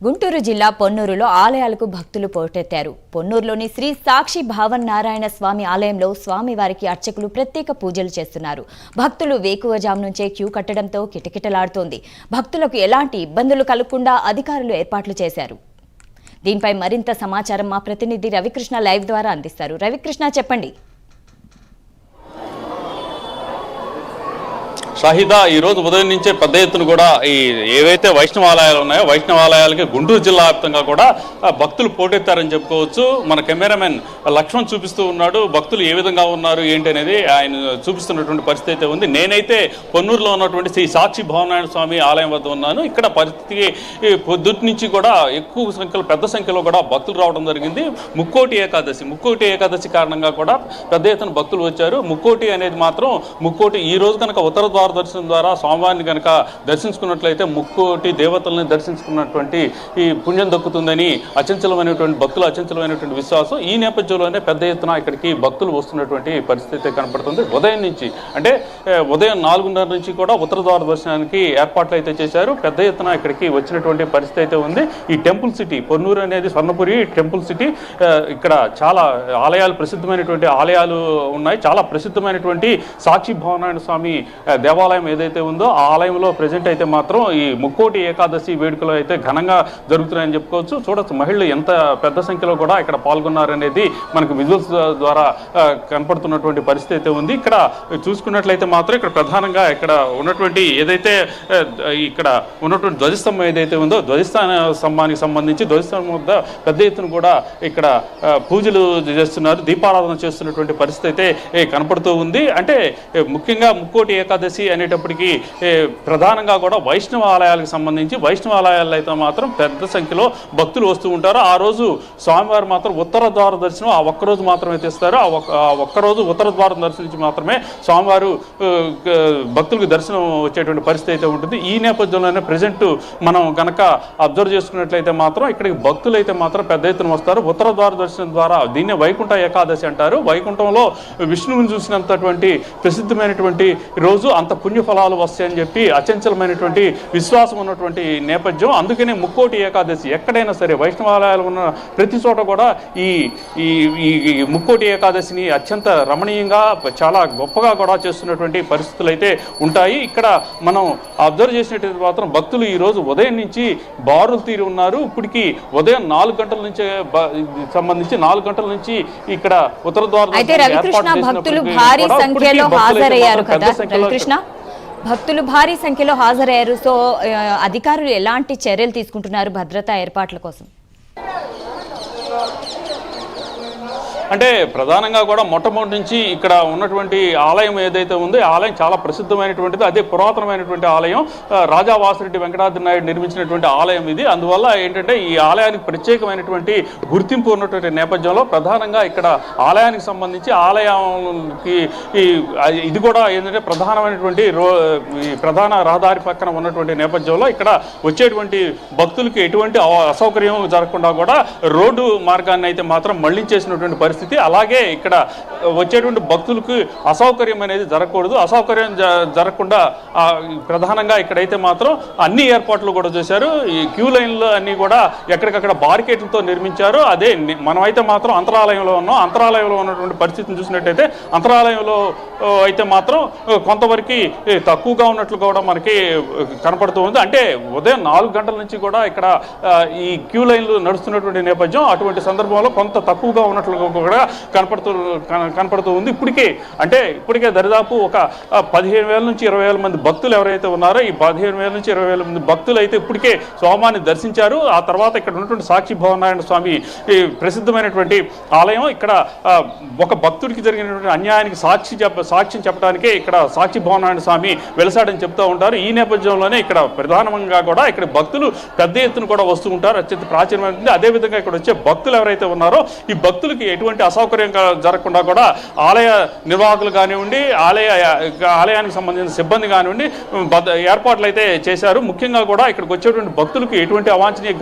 గుంటూరు జిల్లా పొన్నూరులో ఆలయాలకు భక్తులు పోటెత్తారు. పొన్నూరులోని శ్రీ సాక్షి భావన్ నారాయణ స్వామి ఆలయంలో స్వామివారికి అర్చకులు ప్రత్యేక పూజలు చేస్తున్నారు. భక్తులు వేకువజాము నుంచే క్యూ కట్టడంతో కిటకిటలాడుతోంది. భక్తులకు ఎలాంటి ఇబ్బందులు కలగకుండా అధికారులు ఏర్పాట్లు చేశారు. దీనిపై మరింత సమాచారం మా ప్రతినిధి రవికృష్ణ లైవ్ ద్వారా అందిస్తారు. రవికృష్ణ, చెప్పండి. షాహిదా, ఈ రోజు ఉదయం నుంచే పెద్ద ఎత్తున కూడా ఈ ఏవైతే వైష్ణవాలయాలు ఉన్నాయో వైష్ణవాలయాలకి గుంటూరు జిల్లా వ్యాప్తంగా కూడా భక్తులు పోటెత్తారని చెప్పుకోవచ్చు. మన కెమెరామెన్ లక్ష్మణ్ చూపిస్తూ ఉన్నాడు. భక్తులు ఏ విధంగా ఉన్నారు ఏంటి అనేది ఆయన చూపిస్తున్నటువంటి పరిస్థితి అయితే ఉంది. నేనైతే పొన్నూరులో ఉన్నటువంటి శ్రీ సాక్షి భావనారాయణ స్వామి ఆలయం వద్ద ఉన్నాను. ఇక్కడ పరిస్థితి పొద్దుటి నుంచి కూడా ఎక్కువ సంఖ్యలో పెద్ద సంఖ్యలో కూడా భక్తులు రావడం జరిగింది. ముక్కోటి ఏకాదశి కారణంగా కూడా పెద్ద ఎత్తున భక్తులు వచ్చారు. ముక్కోటి అనేది మాత్రం ఈ రోజు కనుక ఉత్తర ద్వార దర్శనం ద్వారా స్వామివారిని కనుక దర్శించుకున్నట్లయితే ముక్కోటి దేవతల్ని దర్శించుకున్నటువంటి ఈ పుణ్యం దక్కుతుందని అచంచలమైనటువంటి విశ్వాసం. ఈ నేపథ్యంలోనే పెద్ద ఎత్తున ఇక్కడికి భక్తులు వస్తున్నటువంటి పరిస్థితి కనపడుతుంది. ఉదయం నుంచి అంటే ఉదయం 4:30 నుంచి కూడా ఉత్తర ద్వార దర్శనానికి ఏర్పాట్లు అయితే చేశారు. పెద్ద ఎత్తున ఇక్కడికి వచ్చినటువంటి పరిస్థితి అయితే ఉంది. ఈ టెంపుల్ సిటీ పొన్నూరు అనేది స్వర్ణపురి టెంపుల్ సిటీ. ఇక్కడ చాలా ఆలయాలు, ప్రసిద్ధమైనటువంటి ఆలయాలు ఉన్నాయి. చాలా ప్రసిద్ధమైనటువంటి సాక్షి భావనారాయణ స్వామి దేవాలయం ఏదైతే ఉందో ఆ ఆలయంలో ప్రజెంట్ అయితే మాత్రం ఈ ముక్కోటి ఏకాదశి వేడుకలు అయితే ఘనంగా జరుగుతున్నాయని చెప్పుకోవచ్చు. చూడొచ్చు మహిళలు ఎంత పెద్ద సంఖ్యలో కూడా ఇక్కడ పాల్గొన్నారనేది మనకు విజువల్స్ ద్వారా కనపడుతున్నటువంటి పరిస్థితి అయితే ఉంది. ఇక్కడ చూసుకున్నట్లయితే మాత్రం ఇక్కడ ప్రధానంగా ఇక్కడ ఉన్నటువంటి ఏదైతే ఇక్కడ ఉన్నటువంటి ధ్వజస్తంభం ఏదైతే ఉందో ధ్వజస్తంభానికి సంబంధించి ధ్వజస్తంభం వద్ద పెద్ద ఎత్తున కూడా ఇక్కడ పూజలు చేస్తున్నారు, దీపారాధన చేస్తున్నటువంటి పరిస్థితి అయితే కనపడుతూ ఉంది. అంటే ముఖ్యంగా ముక్కోటి ఏకాదశి అనేటప్పటికీ ప్రధానంగా కూడా వైష్ణవ ఆలయాలకు సంబంధించి వైష్ణవ ఆలయాల్లో అయితే మాత్రం పెద్ద సంఖ్యలో భక్తులు వస్తూ ఉంటారు. ఆ రోజు స్వామివారు మాత్రం ఉత్తర ద్వార దర్శనం ఆ ఒక్కరోజు మాత్రమే తెస్తారు. ఆ ఒక్కరోజు ఉత్తర ద్వారం దర్శించి మాత్రమే స్వామివారు భక్తులకు దర్శనం వచ్చేటువంటి పరిస్థితి అయితే ఉంటుంది. ఈ నేపథ్యంలోనే ప్రజెంట్ మనం కనుక అబ్జర్వ్ చేసుకున్నట్లయితే మాత్రం ఇక్కడికి భక్తులు అయితే మాత్రం పెద్ద ఎత్తున వస్తారు. ఉత్తర ద్వార దర్శనం ద్వారా దీన్నే వైకుంఠ ఏకాదశి అంటారు. వైకుంఠంలో విష్ణువుని చూసినంతటువంటి ప్రసిద్ధమైనటువంటి రోజు అంత పుణ్యఫలాలు వస్తాయని చెప్పి అచంచలమైనటువంటి విశ్వాసం ఉన్నటువంటి నేపథ్యం. అందుకనే ముక్కోటి ఏకాదశి ఎక్కడైనా సరే వైష్ణవాలయాలు ఉన్న ప్రతి చోట కూడా ఈ ముక్కోటి ఏకాదశిని అత్యంత రమణీయంగా చాలా గొప్పగా కూడా చేస్తున్నటువంటి పరిస్థితులు అయితే ఉంటాయి. ఇక్కడ మనం అబ్జర్వ్ చేసినట్టు మాత్రం భక్తులు ఈ రోజు ఉదయం నుంచి బారులు తీరి ఉన్నారు. ఇప్పటికి ఉదయం 4 గంటల నుంచి సంబంధించి 4 గంటల నుంచి ఇక్కడ ఉత్తర ద్వారం భక్తులు భారీ సంఖ్యలో హాజరయ్యారు. సో అధికారులు ఎలాంటి చర్యలు తీసుకుంటున్నారు భద్రతా ఏర్పాట్ల కోసం? అంటే ప్రధానంగా కూడా మొట్టమొదటి నుంచి ఇక్కడ ఉన్నటువంటి ఆలయం ఏదైతే ఉందో ఈ ఆలయం చాలా ప్రసిద్ధమైనటువంటిది. అదే పురాతనమైనటువంటి ఆలయం. రాజా వాసిరెడ్డి వెంకటాద్రి నాయుడు నిర్మించినటువంటి ఆలయం ఇది. అందువల్ల ఏంటంటే ఈ ఆలయానికి ప్రత్యేకమైనటువంటి గుర్తింపు ఉన్నటువంటి నేపథ్యంలో ప్రధానంగా ఇక్కడ ఆలయానికి సంబంధించి ఆలయానికి ఇది కూడా ఏంటంటే ప్రధానమైనటువంటి ప్రధాన రహదారి పక్కన ఉన్నటువంటి నేపథ్యంలో ఇక్కడ వచ్చేటువంటి భక్తులకి ఎటువంటి అసౌకర్యం జరగకుండా కూడా రోడ్డు మార్గాన్ని అయితే మాత్రం మళ్లించేసినటువంటి పరిస్థితి. అలాగే ఇక్కడ వచ్చేటువంటి భక్తులకు అసౌకర్యం అనేది జరగకూడదు. అసౌకర్యం జరగకుండా ప్రధానంగా ఇక్కడైతే మాత్రం అన్ని ఏర్పాట్లు కూడా చేశారు. ఈ క్యూ లైన్లు అన్ని కూడా ఎక్కడికక్కడ బారికేట్లతో నిర్మించారు. అదే మనమైతే మాత్రం అంతరాలయంలో ఉన్నాం. అంతరాలయంలో ఉన్నటువంటి పరిస్థితిని చూసినట్టయితే అంతరాలయంలో అయితే మాత్రం కొంతవరకు తక్కువగా ఉన్నట్లు కూడా మనకి కనపడుతూ ఉంది. అంటే ఉదయం 4 గంటల నుంచి కూడా ఇక్కడ ఈ క్యూ లైన్లు నడుస్తున్నటువంటి నేపథ్యం. అటువంటి సందర్భంలో కొంత తక్కువగా ఉన్నట్లు కూడా కనపడుతూ ఉంది. ఇప్పటికే దరిదాపు ఒక 15,000 నుంచి 20,000 మంది భక్తులు ఎవరైతే ఉన్నారో ఈ 15,000 నుంచి 20,000 మంది భక్తులు అయితే ఇప్పటికే స్వామిని దర్శించారు. ఆ తర్వాత ఇక్కడ ఉన్నటువంటి సాక్షి భావనారాయణ స్వామి ప్రసిద్ధమైనటువంటి ఆలయం. ఇక్కడ ఒక భక్తుడికి జరిగినటువంటి అన్యాయానికి సాక్ష్యం చెప్పడానికే ఇక్కడ సాక్షి భావనారాయణ స్వామి వెలసాడని చెప్తూ ఉంటారు. ఈ నేపథ్యంలోనే ఇక్కడ ప్రధానంగా కూడా ఇక్కడ భక్తులు పెద్ద ఎత్తున కూడా వస్తూ ఉంటారు. అత్యంత ప్రాచీనమైనది. అదేవిధంగా ఇక్కడ వచ్చే భక్తులు ఎవరైతే ఉన్నారో ఈ భక్తులకి ఎటువంటి ఎటువంటి అసౌకర్యం జరగకుండా కూడా ఆలయ నిర్వాహకులు కానివ్వండి, ఆలయానికి సంబంధించిన సిబ్బంది కానివ్వండి ఏర్పాట్లు అయితే చేశారు. ముఖ్యంగా కూడా ఇక్కడికి వచ్చేటువంటి భక్తులకు ఎటువంటి అవాంఛనీయ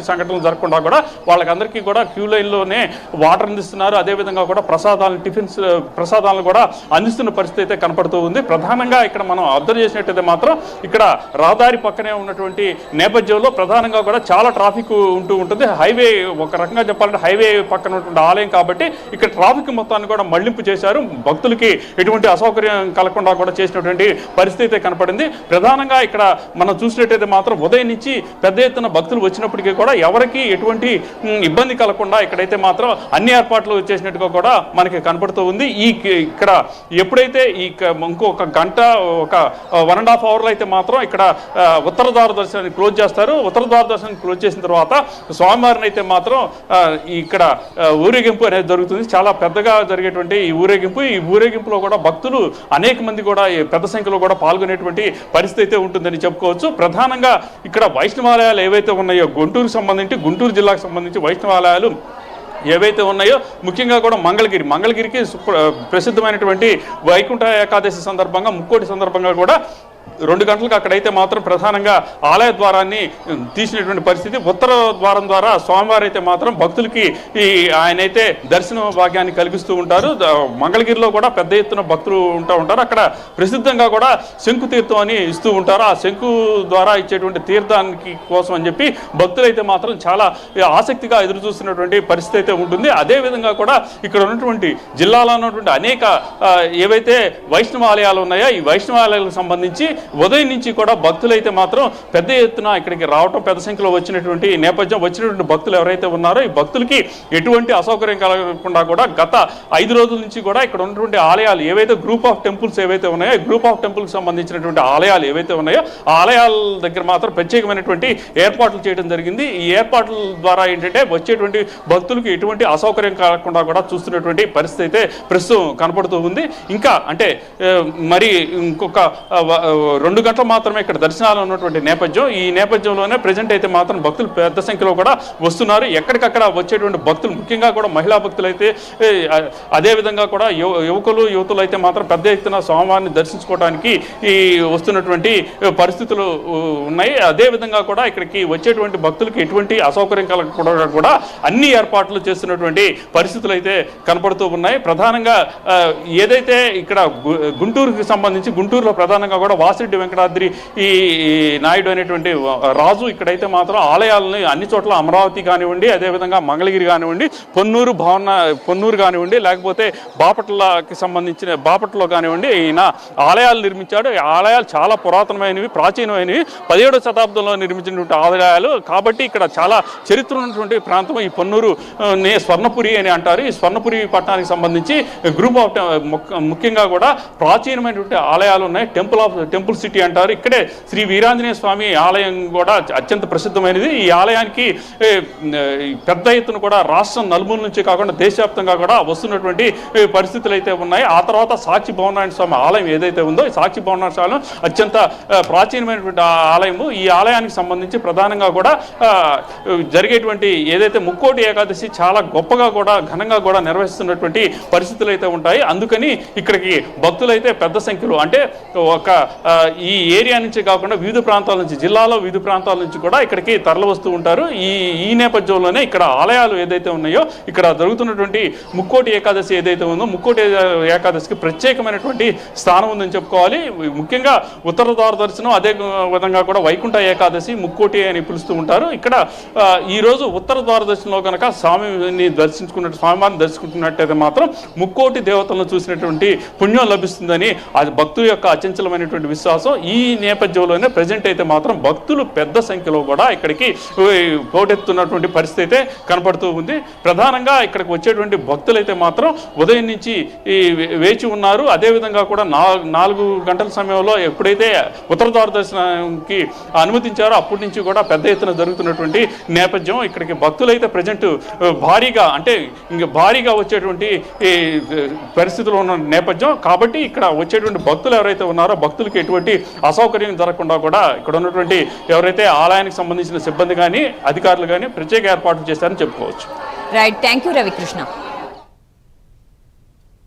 సంఘటనలు జరగకుండా కూడా వాళ్ళకందరికీ కూడా క్యూ లైన్లోనే వాటర్ అందిస్తున్నారు. అదేవిధంగా కూడా ప్రసాదాలను కూడా అందిస్తున్న పరిస్థితి అయితే కనపడుతూ ఉంది. ప్రధానంగా ఇక్కడ మనం అబ్జర్వ్ చేసినట్టయితే మాత్రం ఇక్కడ రహదారి పక్కనే ఉన్నటువంటి నేపథ్యంలో ప్రధానంగా కూడా చాలా ట్రాఫిక్ ఉంటూ ఉంటుంది. హైవే ఒక రకంగా చెప్పాలంటే హైవే పక్కన ఉన్నటువంటి ఆలయం కాబట్టి ఇక్కడ ట్రాఫిక్ మొత్తాన్ని కూడా మళ్లింపు చేశారు. భక్తులకి ఎటువంటి అసౌకర్యం కలగకుండా కూడా చేసినటువంటి పరిస్థితి అయితే కనపడింది. ప్రధానంగా ఇక్కడ మనం చూసినట్టయితే మాత్రం ఉదయం నుంచి పెద్ద ఎత్తున భక్తులు వచ్చినప్పటికీ కూడా ఎవరికి ఎటువంటి ఇబ్బంది కలగకుండా ఇక్కడైతే మాత్రం అన్ని ఏర్పాట్లు చేసినట్టుగా కూడా మనకి కనపడుతూ ఉంది. ఇక్కడ ఎప్పుడైతే ఇంకొక గంట ఒక 1.5 అవర్లో అయితే మాత్రం ఇక్కడ ఉత్తర ద్వార దర్శనాన్ని క్లోజ్ చేస్తారు. ఉత్తర ద్వార దర్శనాన్ని క్లోజ్ చేసిన తర్వాత స్వామివారిని అయితే మాత్రం ఇక్కడ ఊరేగింపు అనేది జరుగుతుంది. చాలా పెద్దగా జరిగేటువంటి ఈ ఊరేగింపులో కూడా భక్తులు అనేక మంది కూడా పెద్ద సంఖ్యలో కూడా పాల్గొనేటువంటి పరిస్థితి అయితే ఉంటుందని చెప్పుకోవచ్చు. ప్రధానంగా ఇక్కడ వైష్ణవాలయాలు ఏవైతే ఉన్నాయో గుంటూరు జిల్లాకు సంబంధించి వైష్ణవాలయాలు ఏవైతే ఉన్నాయో ముఖ్యంగా కూడా మంగళగిరికి ప్రసిద్ధమైనటువంటి వైకుంఠ ఏకాదశి సందర్భంగా ముక్కోటి సందర్భంగా కూడా 2 గంటలకు అక్కడైతే మాత్రం ప్రధానంగా ఆలయ ద్వారాన్ని తీసినటువంటి పరిస్థితి. ఉత్తర ద్వారం ద్వారా స్వామివారు అయితే మాత్రం భక్తులకి ఆయనైతే దర్శన భాగ్యాన్ని కలిగిస్తూ ఉంటారు. మంగళగిరిలో కూడా పెద్ద ఎత్తున భక్తులు ఉంటారు. అక్కడ ప్రసిద్ధంగా కూడా శంకు తీర్థం అని ఇస్తూ ఉంటారు. ఆ శంకు ద్వారా ఇచ్చేటువంటి తీర్థానికి కోసం అని చెప్పి భక్తులు అయితే మాత్రం చాలా ఆసక్తిగా ఎదురు చూస్తున్నటువంటి పరిస్థితి అయితే ఉంటుంది. అదేవిధంగా కూడా ఇక్కడ ఉన్నటువంటి జిల్లాలో ఉన్నటువంటి అనేక ఏవైతే వైష్ణవ ఆలయాలు ఉన్నాయో ఈ వైష్ణవ ఆలయాలకు సంబంధించి ఉదయం నుంచి కూడా భక్తులు అయితే మాత్రం పెద్ద ఎత్తున ఇక్కడికి రావటం, పెద్ద సంఖ్యలో వచ్చినటువంటి భక్తులు ఎవరైతే ఉన్నారో ఈ భక్తులకి ఎటువంటి అసౌకర్యం కలగకుండా కూడా గత 5 రోజుల నుంచి కూడా ఇక్కడ ఉన్నటువంటి ఆలయాలు ఏవైతే గ్రూప్ ఆఫ్ టెంపుల్స్ ఏవైతే ఉన్నాయో గ్రూప్ ఆఫ్ టెంపుల్కి సంబంధించినటువంటి ఆలయాలు ఏవైతే ఉన్నాయో ఆ ఆలయాల దగ్గర మాత్రం ప్రత్యేకమైనటువంటి ఏర్పాట్లు చేయడం జరిగింది. ఈ ఏర్పాట్ల ద్వారా ఏంటంటే వచ్చేటువంటి భక్తులకు ఎటువంటి అసౌకర్యం కలగకుండా కూడా చూస్తున్నటువంటి పరిస్థితి అయితే ప్రస్తుతం కనపడుతూ ఉంది. ఇంకా అంటే మరి ఇంకొక 2 గంటలు మాత్రమే ఇక్కడ దర్శనాలు ఉన్నటువంటి నేపథ్యం. ఈ నేపథ్యంలోనే ప్రజెంట్ అయితే మాత్రం భక్తులు పెద్ద సంఖ్యలో కూడా వస్తున్నారు. ఎక్కడికక్కడ వచ్చేటువంటి భక్తులు ముఖ్యంగా కూడా మహిళా భక్తులు అయితే అదేవిధంగా కూడా యువతులు అయితే మాత్రం పెద్ద ఎత్తున స్వామివారిని దర్శించుకోవడానికి వస్తున్నటువంటి పరిస్థితులు ఉన్నాయి. అదేవిధంగా కూడా ఇక్కడికి వచ్చేటువంటి భక్తులకి ఎటువంటి అసౌకర్యం కలగకుండా కూడా అన్ని ఏర్పాట్లు చేస్తున్నటువంటి పరిస్థితులు అయితే కనపడుతూ ఉన్నాయి. ప్రధానంగా ఏదైతే ఇక్కడ గుంటూరులో ప్రధానంగా కూడా వాసిరెడ్డి వెంకటాద్రి నాయుడు అనేటువంటి రాజు ఇక్కడైతే మాత్రం ఆలయాలని అన్ని చోట్ల అమరావతి కానివ్వండి, అదేవిధంగా మంగళగిరి కానివ్వండి, పొన్నూరు కానివ్వండి, లేకపోతే బాపట్లలో కానివ్వండి ఈయన ఆలయాలు నిర్మించాడు. ఈ ఆలయాలు చాలా పురాతనమైనవి, ప్రాచీనమైనవి, 17వ శతాబ్దంలో నిర్మించినటువంటి ఆలయాలు కాబట్టి ఇక్కడ చాలా చరిత్ర ఉన్నటువంటి ప్రాంతం. ఈ పొన్నూరు స్వర్ణపురి అని అంటారు. ఈ స్వర్ణపురి పట్టణానికి సంబంధించి గ్రూప్ ఆఫ్ ముఖ్యంగా కూడా ప్రాచీనమైనటువంటి ఆలయాలు ఉన్నాయి. టెంపుల్ సిటీ అంటారు. ఇక్కడే శ్రీ వీరాంజనేయ స్వామి ఆలయం కూడా అత్యంత ప్రసిద్ధమైనది. ఈ ఆలయానికి పెద్ద ఎత్తున కూడా రాష్ట్రం నలుమూల నుంచి కాకుండా దేశవ్యాప్తంగా కూడా వస్తున్నటువంటి పరిస్థితులు అయితే ఉన్నాయి. ఆ తర్వాత సాక్షి భవనారాయణ స్వామి ఆలయం ఏదైతే ఉందో ఈ సాక్షి భవనారాయణ స్వామి అత్యంత ప్రాచీనమైనటువంటి ఆలయము. ఈ ఆలయానికి సంబంధించి ప్రధానంగా కూడా జరిగేటువంటి ఏదైతే ముక్కోటి ఏకాదశి చాలా గొప్పగా కూడా ఘనంగా కూడా నిర్వహిస్తున్నటువంటి పరిస్థితులు అయితే ఉంటాయి. అందుకని ఇక్కడికి భక్తులు అయితే పెద్ద సంఖ్యలో అంటే ఒక ఈ ఏరియా నుంచి కాకుండా వివిధ ప్రాంతాల నుంచి జిల్లాలో వివిధ ప్రాంతాల నుంచి కూడా ఇక్కడికి తరలి వస్తూ ఉంటారు. ఈ నేపథ్యంలోనే ఇక్కడ ఆలయాలు ఏదైతే ఉన్నాయో ఇక్కడ జరుగుతున్నటువంటి ముక్కోటి ఏకాదశి ఏదైతే ఉందో ముక్కోటి ఏకాదశికి ప్రత్యేకమైనటువంటి స్థానం ఉందని చెప్పుకోవాలి. ముఖ్యంగా ఉత్తర ద్వార దర్శనం అదే విధంగా కూడా వైకుంఠ ఏకాదశి ముక్కోటి అని పిలుస్తూ ఉంటారు. ఇక్కడ ఈరోజు ఉత్తర ద్వార దర్శనంలో కనుక స్వామివారిని దర్శించుకున్నట్టయితే మాత్రం ముక్కోటి దేవతలను చూసినటువంటి పుణ్యం లభిస్తుందని అది భక్తుల యొక్క అచంచలమైనటువంటి విశ్వాసం. ఈ నేపథ్యంలోనే ప్రజెంట్ అయితే మాత్రం భక్తులు పెద్ద సంఖ్యలో కూడా ఇక్కడికి పోటెత్తున్నటువంటి పరిస్థితి అయితే కనపడుతూ ఉంది. ప్రధానంగా ఇక్కడికి వచ్చేటువంటి భక్తులు అయితే మాత్రం ఉదయం నుంచి వేచి ఉన్నారు. అదేవిధంగా కూడా 4 గంటల సమయంలో ఎప్పుడైతే ఉత్తర ద్వార దర్శనానికి అనుమతించారో అప్పటి నుంచి కూడా పెద్ద ఎత్తున జరుగుతున్నటువంటి నేపథ్యం. ఇక్కడికి భక్తులు అయితే ప్రజెంట్ భారీగా వచ్చేటువంటి పరిస్థితులు ఉన్న నేపథ్యం కాబట్టి ఇక్కడ వచ్చేటువంటి భక్తులు ఎవరైతే ఉన్నారో భక్తులకి ఎటువంటి అసౌకర్యం జరగకుండా కూడా ఇక్కడ ఉన్నటువంటి ఎవరైతే ఆలయానికి సంబంధించిన సిబ్బంది కానీ అధికారులు కానీ ప్రత్యేక ఏర్పాట్లు చేశారని చెప్పుకోవచ్చు. Right, thank you Ravikrishna.